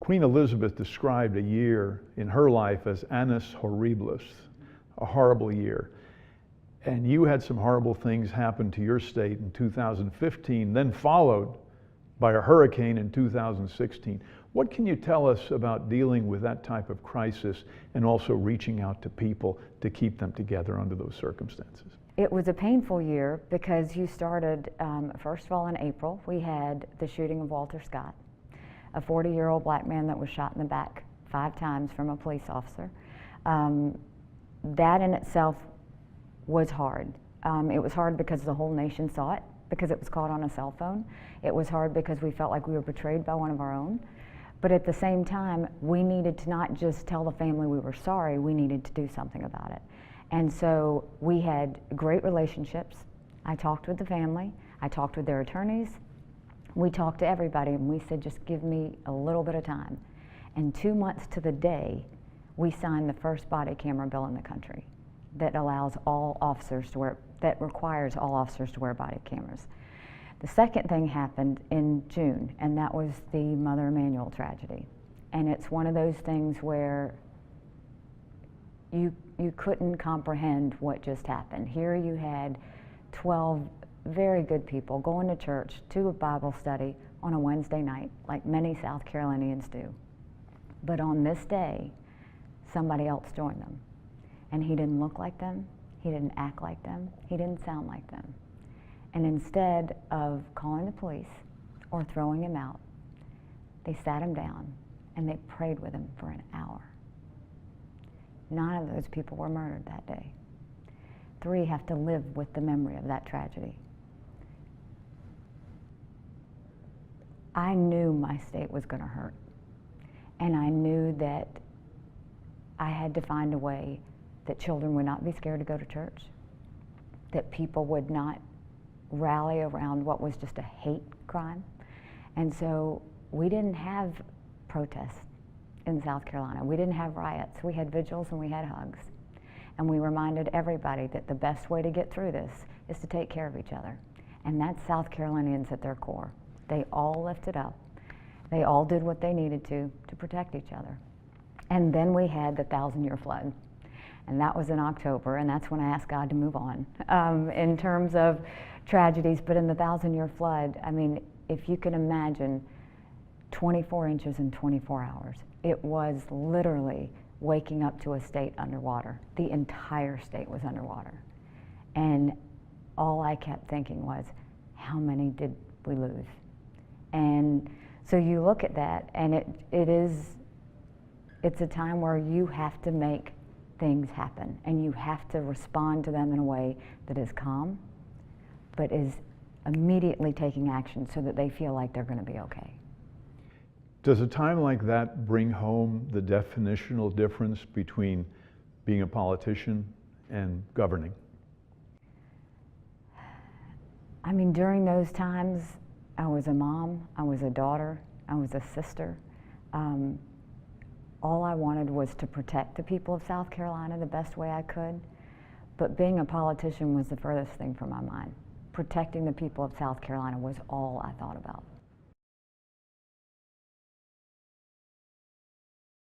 Queen Elizabeth described a year in her life as annus horribilis, a horrible year. And you had some horrible things happen to your state in 2015, then followed by a hurricane in 2016. What can you tell us about dealing with that type of crisis and also reaching out to people to keep them together under those circumstances? It was a painful year because you started, first of all, in April, we had the shooting of Walter Scott, a 40-year-old black man that was shot in the back 5 times from a police officer. That in itself was hard. It was hard because the whole nation saw it, because it was caught on a cell phone. It was hard because we felt like we were betrayed by one of our own. But at the same time, we needed to not just tell the family we were sorry, we needed to do something about it. And so we had great relationships. I talked with the family, I talked with their attorneys, we talked to everybody, and we said, just give me a little bit of time. And 2 months to the day, we signed the first body camera bill in the country that allows all officers to wear, that requires all officers to wear body cameras. The second thing happened in June, and that was the Mother Emanuel tragedy. And it's one of those things where you couldn't comprehend what just happened. Here you had 12 very good people going to church, to a Bible study on a Wednesday night, like many South Carolinians do. But on this day, somebody else joined them. And he didn't look like them, he didn't act like them, he didn't sound like them. And instead of calling the police or throwing him out, they sat him down and they prayed with him for an hour. 9 of those people were murdered that day. 3 have to live with the memory of that tragedy. I knew my state was going to hurt. And I knew that I had to find a way that children would not be scared to go to church, that people would not rally around what was just a hate crime. And so we didn't have protests in South Carolina. We didn't have riots. We had vigils and we had hugs. And we reminded everybody that the best way to get through this is to take care of each other. And that's South Carolinians at their core. They all lifted up. They all did what they needed to protect each other. And then we had the 1,000-year flood. And that was in October, and that's when I asked God to move on in terms of tragedies. But in the 1,000-year flood, I mean, if you can imagine 24 inches in 24 hours, it was literally waking up to a state underwater. The entire state was underwater. And all I kept thinking was, how many did we lose? And so you look at that, and it's a time where you have to make things happen, and you have to respond to them in a way that is calm, but is immediately taking action so that they feel like they're going to be okay. Does a time like that bring home the definitional difference between being a politician and governing? I mean, during those times, I was a mom, I was a daughter, I was a sister. All I wanted was to protect the people of South Carolina the best way I could, but being a politician was the furthest thing from my mind. Protecting the people of South Carolina was all I thought about.